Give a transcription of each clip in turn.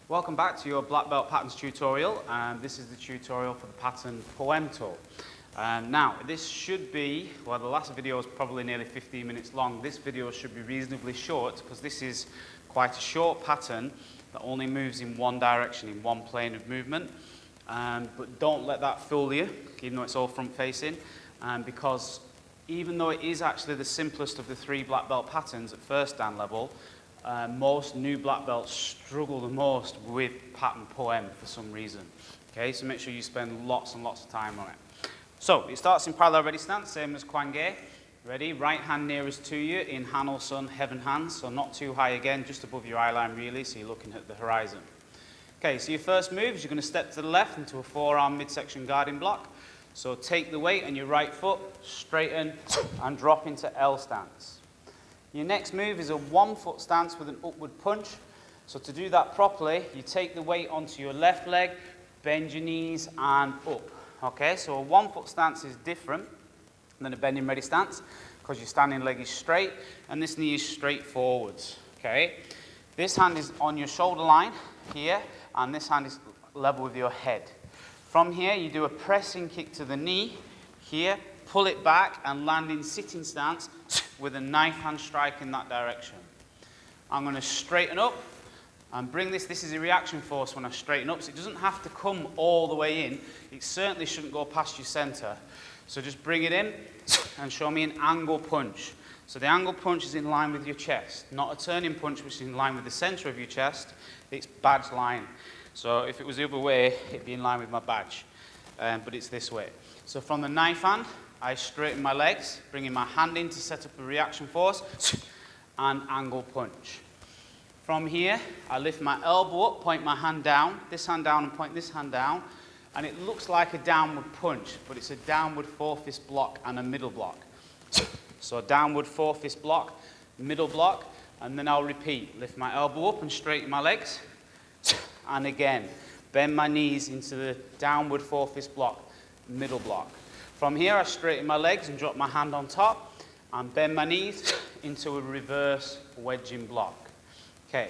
Welcome back to your black belt patterns tutorial, and this is the tutorial for the pattern Poem Toe. Now, this should be, well, the last video was probably nearly 15 minutes long. This video should be reasonably short because this is quite a short pattern that only moves in one direction, in one plane of movement. But don't let that fool you, even though it's all front facing, because even though it is actually the simplest of the three black belt patterns at first dan level, most new black belts struggle the most with pattern Poem for some reason. Okay, so make sure you spend lots and lots of time on it. So it starts in parallel ready stance, same as Kwange. Ready, right hand nearest to you in Han or Sun, heaven hands, so not too high again, just above your eye line really, so you're looking at the horizon. Okay, so your first move is you're going to step to the left into a forearm midsection guarding block. So take the weight on your right foot, straighten and drop into L stance. Your next move is a 1 foot stance with an upward punch. So to do that properly, you take the weight onto your left leg, bend your knees and up. Okay, so a 1 foot stance is different than a bending ready stance because your standing leg is straight and this knee is straight forwards. Okay, this hand is on your shoulder line here and this hand is level with your head. From here, you do a pressing kick to the knee here, pull it back and land in sitting stance with a knife hand strike in that direction. I'm going to straighten up and bring this. This is a reaction force when I straighten up, so it doesn't have to come all the way in. It certainly shouldn't go past your center. So just bring it in and show me an angle punch. So the angle punch is in line with your chest, not a turning punch which is in line with the center of your chest. It's badge line. So if it was the other way, it'd be in line with my badge, but it's this way. So from the knife hand, I straighten my legs, bringing my hand in to set up a reaction force, and angle punch. From here, I lift my elbow up, point my hand down and point this hand down, and it looks like a downward punch, but it's a downward 4-fist block and a middle block. So downward 4-fist block, middle block, and then I'll repeat. Lift my elbow up and straighten my legs, and again, bend my knees into the downward 4-fist block, middle block. From here, I straighten my legs and drop my hand on top and bend my knees into a reverse wedging block. Okay,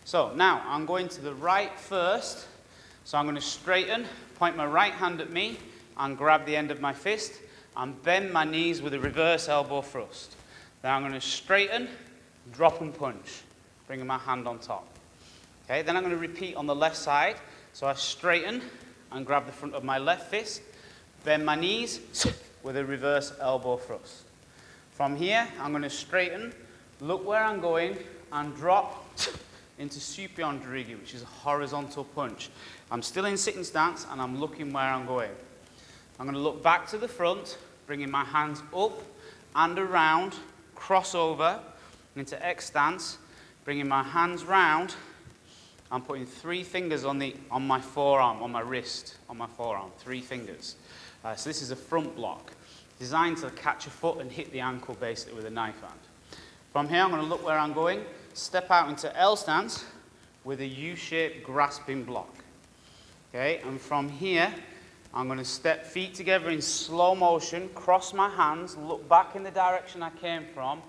so now I'm going to the right first. So I'm going to straighten, point my right hand at me and grab the end of my fist and bend my knees with a reverse elbow thrust. Then I'm going to straighten, drop and punch, bringing my hand on top. Okay, then I'm going to repeat on the left side. So I straighten and grab the front of my left fist, bend my knees with a reverse elbow thrust. From here, I'm going to straighten, look where I'm going, and drop into Suppion Dirigi, which is a horizontal punch. I'm still in sitting stance, and I'm looking where I'm going. I'm going to look back to the front, bringing my hands up and around, cross over into X stance, bringing my hands round, I'm putting 3 fingers on my forearm, on my wrist, on my forearm, 3 fingers. So this is a front block, designed to catch a foot and hit the ankle basically with a knife hand. From here, I'm going to look where I'm going, step out into L stance with a U-shaped grasping block. Okay, and from here, I'm going to step feet together in slow motion, cross my hands, look back in the direction I came from,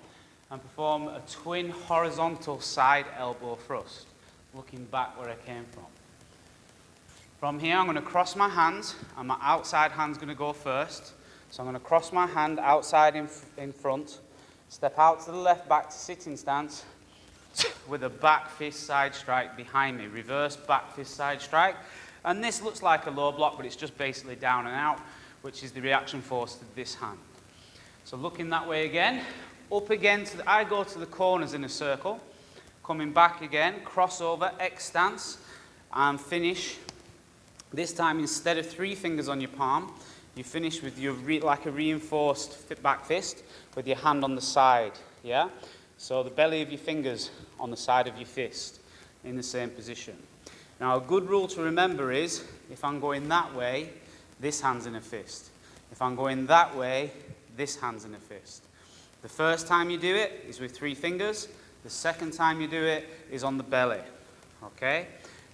and perform a twin horizontal side elbow thrust, looking back where I came from. From here, I'm going to cross my hands, and my outside hand's going to go first. So I'm going to cross my hand outside in front, step out to the left, back to sitting stance, with a back fist side strike behind me, reverse back fist side strike. And this looks like a low block, but it's just basically down and out, which is the reaction force to this hand. So looking that way again, up again, I go to the corners in a circle, coming back again, crossover, X stance, and finish. This time, instead of 3 fingers on your palm, you finish with your like a reinforced back fist with your hand on the side, yeah? So the belly of your fingers on the side of your fist in the same position. Now, a good rule to remember is, if I'm going that way, this hand's in a fist. If I'm going that way, this hand's in a fist. The first time you do it is with 3 fingers. The second time you do it is on the belly, okay?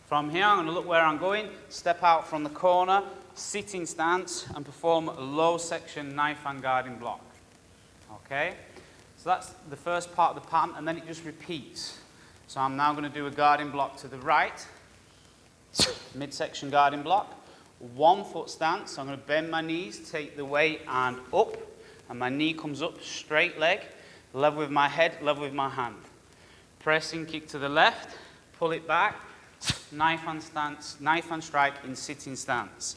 From here, I'm going to look where I'm going, step out from the corner, sitting stance, and perform a low section knife hand guarding block. Okay? So that's the first part of the pattern, and then it just repeats. So I'm now going to do a guarding block to the right, midsection guarding block. 1 foot stance, so I'm going to bend my knees, take the weight and up, and my knee comes up, straight leg, level with my head, level with my hand. Pressing kick to the left, pull it back, knife hand stance, knife hand strike in sitting stance.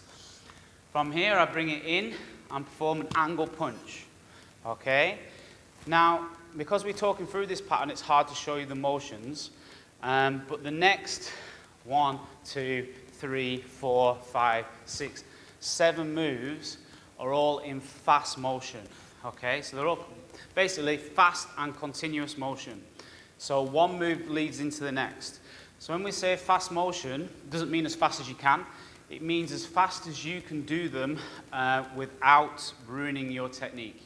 From here I bring it in and perform an angle punch. Okay? Now, because we're talking through this pattern, it's hard to show you the motions, but the next 1, 2, 3, 4, 5, 6, 7 moves are all in fast motion. Okay, so they're all basically fast and continuous motion. So one move leads into the next. So when we say fast motion, it doesn't mean as fast as you can. It means as fast as you can do them without ruining your technique.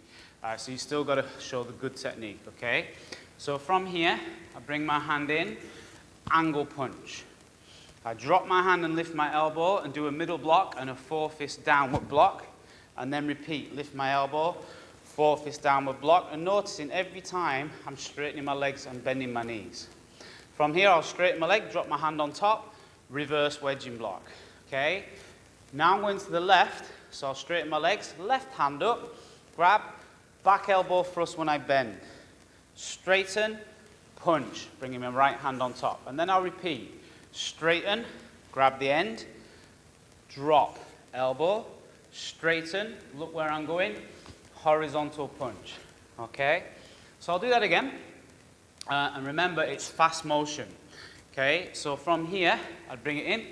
So you still got to show the good technique, okay? So from here, I bring my hand in, angle punch. I drop my hand and lift my elbow and do a middle block and a 4-fist downward block. And then repeat, lift my elbow, 4-fist downward block. And noticing every time I'm straightening my legs and bending my knees. From here, I'll straighten my leg, drop my hand on top, reverse wedging block. Okay? Now I'm going to the left, so I'll straighten my legs, left hand up, grab, back elbow thrust when I bend. Straighten, punch, bringing my right hand on top. And then I'll repeat. Straighten, grab the end, drop, elbow, straighten, look where I'm going, horizontal punch. Okay? So I'll do that again. And remember, it's fast motion. Okay? So from here, I'd bring it in,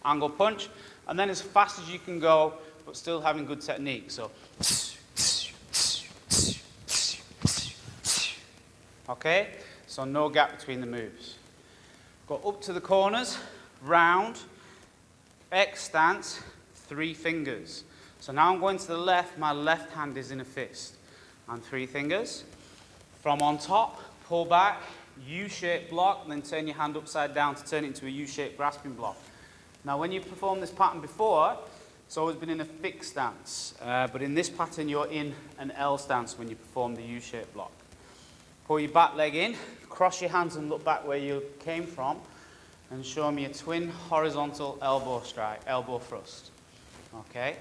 angle punch, and then as fast as you can go, but still having good technique. So, okay? So no gap between the moves. Go up to the corners, round, X stance, 3 fingers. So now I'm going to the left, my left hand is in a fist. And 3 fingers. From on top, pull back, U-shaped block, and then turn your hand upside down to turn it into a U-shaped grasping block. Now when you've performed this pattern before, it's always been in a fixed stance. But in this pattern, you're in an L stance when you perform the U-shaped block. Pull your back leg in, cross your hands and look back where you came from, and show me a twin horizontal elbow strike, elbow thrust. Okay?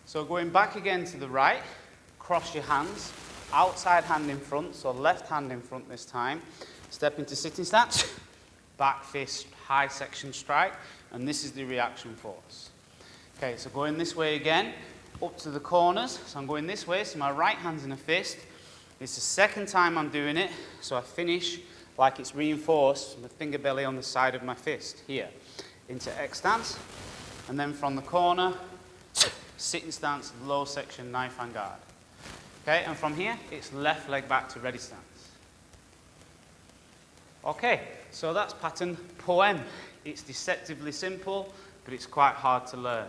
So going back again to the right, cross your hands, outside hand in front, so left hand in front this time. Step into sitting stance, back fist, high section strike, and this is the reaction force. Okay, so going this way again, up to the corners. So I'm going this way, so my right hand's in a fist. It's the second time I'm doing it, so I finish like it's reinforced, the finger belly on the side of my fist, here. Into X stance, and then from the corner, sitting stance, low section, knife and guard. Okay, and from here, it's left leg back to ready stance. Okay, so that's pattern Poem. It's deceptively simple, but it's quite hard to learn.